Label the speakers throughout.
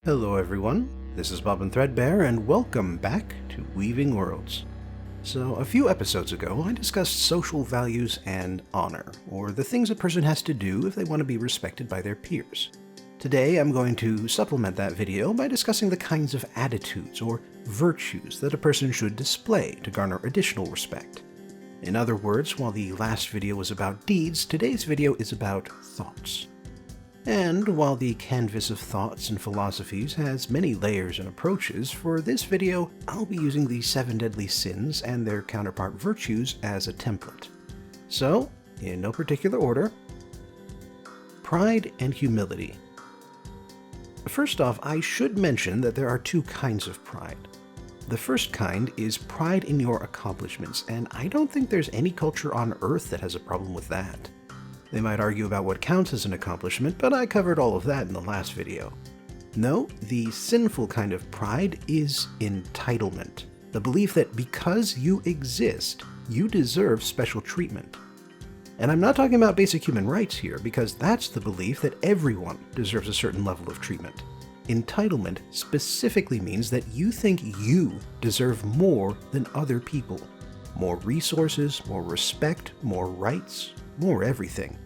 Speaker 1: Hello everyone, this is Bob and Threadbare, and welcome back to Weaving Worlds. So, a few episodes ago, I discussed social values and honor, or the things a person has to do if they want to be respected by their peers. Today, I'm going to supplement that video by discussing the kinds of attitudes or virtues that a person should display to garner additional respect. In other words, while the last video was about deeds, today's video is about thoughts. And while the canvas of thoughts and philosophies has many layers and approaches, for this video I'll be using the 7 deadly sins and their counterpart virtues as a template. So, in no particular order, pride and humility. First off, I should mention that there are two kinds of pride. The first kind is pride in your accomplishments, and I don't think there's any culture on Earth that has a problem with that. They might argue about what counts as an accomplishment, but I covered all of that in the last video. No, the sinful kind of pride is entitlement. The belief that because you exist, you deserve special treatment. And I'm not talking about basic human rights here, because that's the belief that everyone deserves a certain level of treatment. Entitlement specifically means that you think you deserve more than other people. More resources, more respect, more rights, more everything.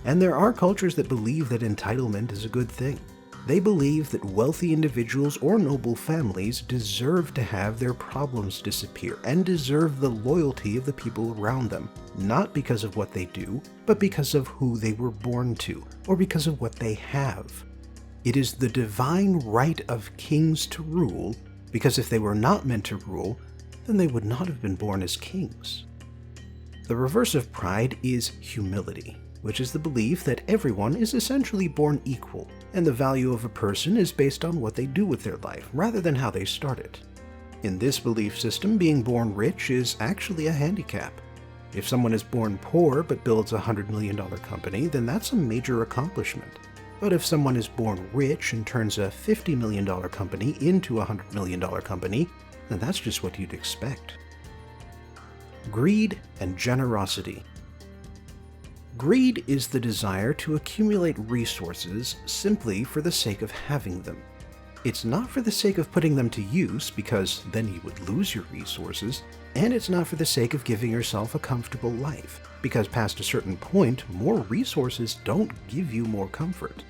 Speaker 1: And there are cultures that believe that entitlement is a good thing. They believe that wealthy individuals or noble families deserve to have their problems disappear and deserve the loyalty of the people around them, not because of what they do, but because of who they were born to, or because of what they have. It is the divine right of kings to rule, because if they were not meant to rule, then they would not have been born as kings. The reverse of pride is humility, which is the belief that everyone is essentially born equal, and the value of a person is based on what they do with their life, rather than how they start it. In this belief system, being born rich is actually a handicap. If someone is born poor but builds a $100 million company, then that's a major accomplishment. But if someone is born rich and turns a $50 million company into a $100 million company, then that's just what you'd expect. Greed and generosity. Greed is the desire to accumulate resources simply for the sake of having them. It's not for the sake of putting them to use, because then you would lose your resources, and it's not for the sake of giving yourself a comfortable life, because past a certain point, more resources don't give you more comfort.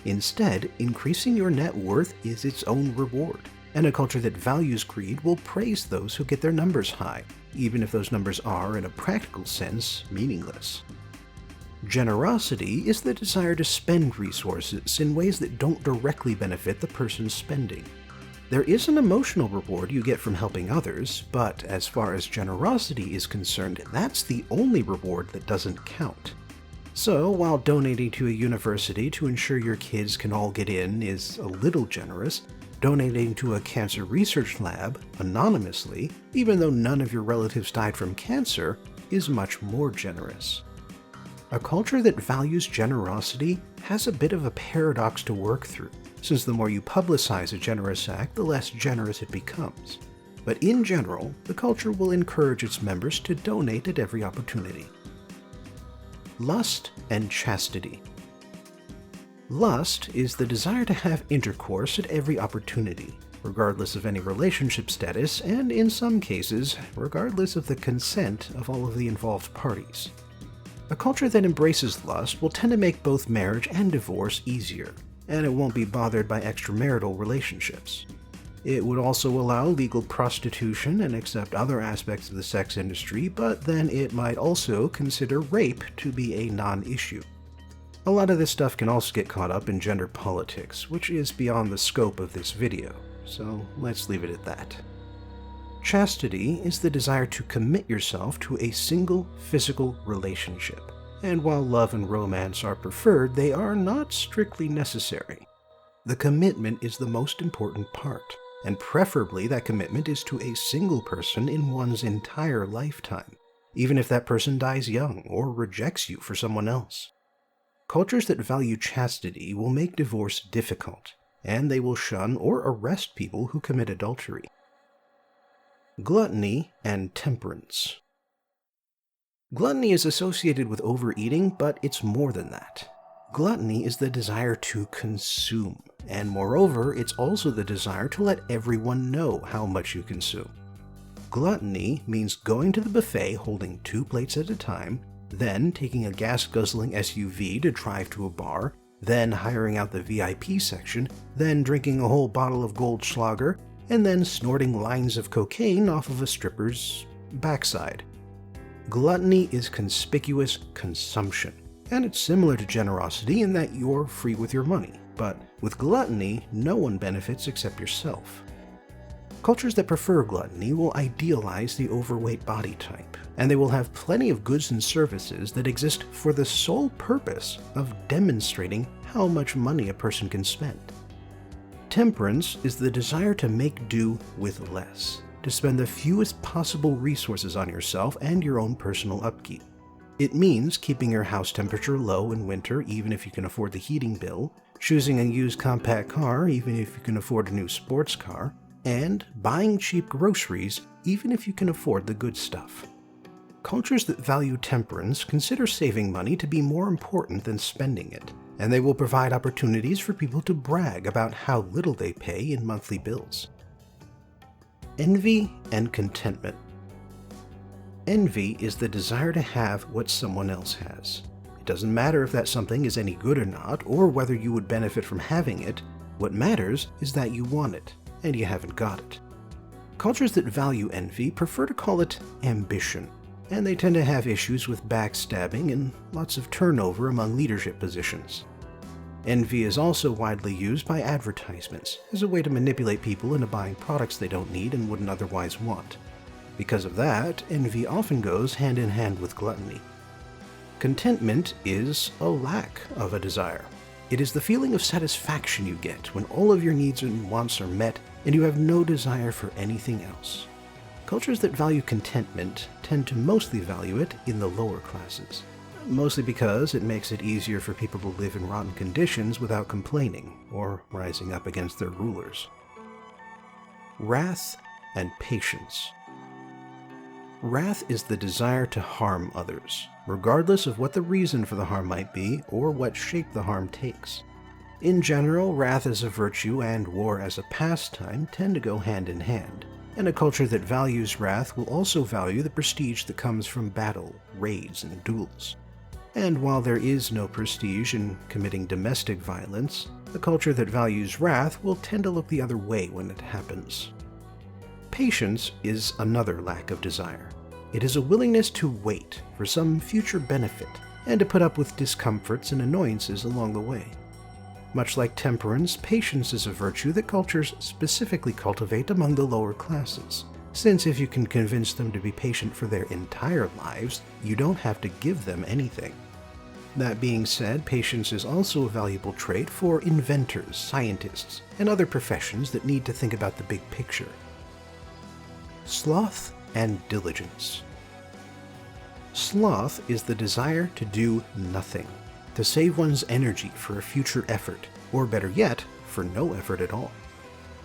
Speaker 1: Instead, increasing your net worth is its own reward, and a culture that values greed will praise those who get their numbers high, even if those numbers are, in a practical sense, meaningless. Generosity is the desire to spend resources in ways that don't directly benefit the person spending. There is an emotional reward you get from helping others, but as far as generosity is concerned, that's the only reward that doesn't count. So, while donating to a university to ensure your kids can all get in is a little generous, donating to a cancer research lab, anonymously, even though none of your relatives died from cancer, is much more generous. A culture that values generosity has a bit of a paradox to work through, since the more you publicize a generous act, the less generous it becomes. But in general, the culture will encourage its members to donate at every opportunity. Lust and chastity. Lust is the desire to have intercourse at every opportunity, regardless of any relationship status, and in some cases, regardless of the consent of all of the involved parties. A culture that embraces lust will tend to make both marriage and divorce easier, and it won't be bothered by extramarital relationships. It would also allow legal prostitution and accept other aspects of the sex industry, but then it might also consider rape to be a non-issue. A lot of this stuff can also get caught up in gender politics, which is beyond the scope of this video, so let's leave it at that. Chastity is the desire to commit yourself to a single physical relationship, and while love and romance are preferred, they are not strictly necessary. The commitment is the most important part, and preferably that commitment is to a single person in one's entire lifetime, even if that person dies young or rejects you for someone else. Cultures that value chastity will make divorce difficult, and they will shun or arrest people who commit adultery. Gluttony and Temperance. Gluttony is associated with overeating, but it's more than that. Gluttony is the desire to consume, and moreover, it's also the desire to let everyone know how much you consume. Gluttony means going to the buffet holding 2 plates at a time, then taking a gas-guzzling SUV to drive to a bar, then hiring out the VIP section, then drinking a whole bottle of Goldschlager, and then snorting lines of cocaine off of a stripper's backside. Gluttony is conspicuous consumption, and it's similar to generosity in that you're free with your money, but with gluttony, no one benefits except yourself. Cultures that prefer gluttony will idealize the overweight body type, and they will have plenty of goods and services that exist for the sole purpose of demonstrating how much money a person can spend. Temperance is the desire to make do with less, to spend the fewest possible resources on yourself and your own personal upkeep. It means keeping your house temperature low in winter even if you can afford the heating bill, choosing a used compact car even if you can afford a new sports car, and buying cheap groceries even if you can afford the good stuff. Cultures that value temperance consider saving money to be more important than spending it, and they will provide opportunities for people to brag about how little they pay in monthly bills. Envy and contentment. Envy is the desire to have what someone else has. It doesn't matter if that something is any good or not, or whether you would benefit from having it. What matters is that you want it, and you haven't got it. Cultures that value envy prefer to call it ambition, and they tend to have issues with backstabbing and lots of turnover among leadership positions. Envy is also widely used by advertisements as a way to manipulate people into buying products they don't need and wouldn't otherwise want. Because of that, envy often goes hand in hand with gluttony. Contentment is a lack of a desire. It is the feeling of satisfaction you get when all of your needs and wants are met and you have no desire for anything else. Cultures that value contentment tend to mostly value it in the lower classes, mostly because it makes it easier for people to live in rotten conditions without complaining or rising up against their rulers. Wrath and patience. Wrath is the desire to harm others, regardless of what the reason for the harm might be or what shape the harm takes. In general, wrath as a virtue and war as a pastime tend to go hand in hand, and a culture that values wrath will also value the prestige that comes from battle, raids, and duels. And while there is no prestige in committing domestic violence, a culture that values wrath will tend to look the other way when it happens. Patience is another lack of desire. It is a willingness to wait for some future benefit and to put up with discomforts and annoyances along the way. Much like temperance, patience is a virtue that cultures specifically cultivate among the lower classes, since if you can convince them to be patient for their entire lives, you don't have to give them anything. That being said, patience is also a valuable trait for inventors, scientists, and other professions that need to think about the big picture. Sloth and Diligence. Sloth is the desire to do nothing, to save one's energy for a future effort, or better yet, for no effort at all.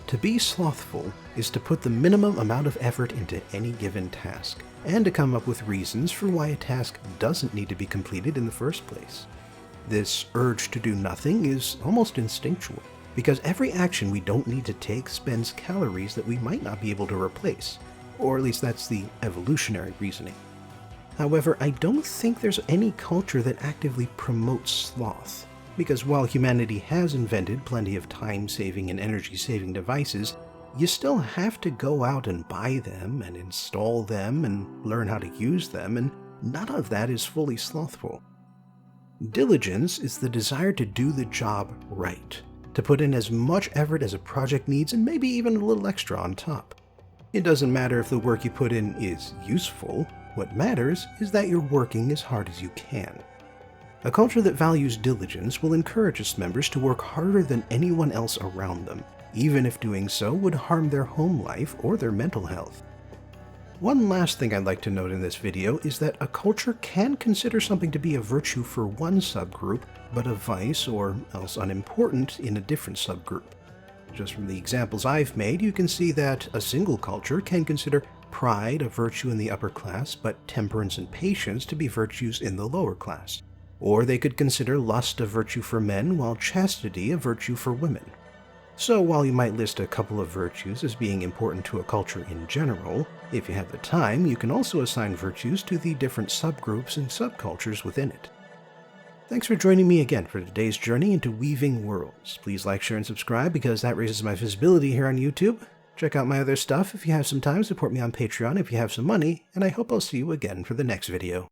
Speaker 1: To be slothful is to put the minimum amount of effort into any given task, and to come up with reasons for why a task doesn't need to be completed in the first place. This urge to do nothing is almost instinctual, because every action we don't need to take spends calories that we might not be able to replace, or at least that's the evolutionary reasoning. However, I don't think there's any culture that actively promotes sloth, because while humanity has invented plenty of time-saving and energy-saving devices, you still have to go out and buy them and install them and learn how to use them, and none of that is fully slothful. Diligence is the desire to do the job right, to put in as much effort as a project needs and maybe even a little extra on top. It doesn't matter if the work you put in is useful. What matters is that you're working as hard as you can. A culture that values diligence will encourage its members to work harder than anyone else around them, even if doing so would harm their home life or their mental health. One last thing I'd like to note in this video is that a culture can consider something to be a virtue for one subgroup, but a vice or else unimportant in a different subgroup. Just from the examples I've made, you can see that a single culture can consider pride a virtue in the upper class, but temperance and patience to be virtues in the lower class. Or they could consider lust a virtue for men, while chastity a virtue for women. So while you might list a couple of virtues as being important to a culture in general, if you have the time, you can also assign virtues to the different subgroups and subcultures within it. Thanks for joining me again for today's journey into weaving worlds. Please like, share, and subscribe because that raises my visibility here on YouTube. Check out my other stuff if you have some time, support me on Patreon if you have some money, and I hope I'll see you again for the next video.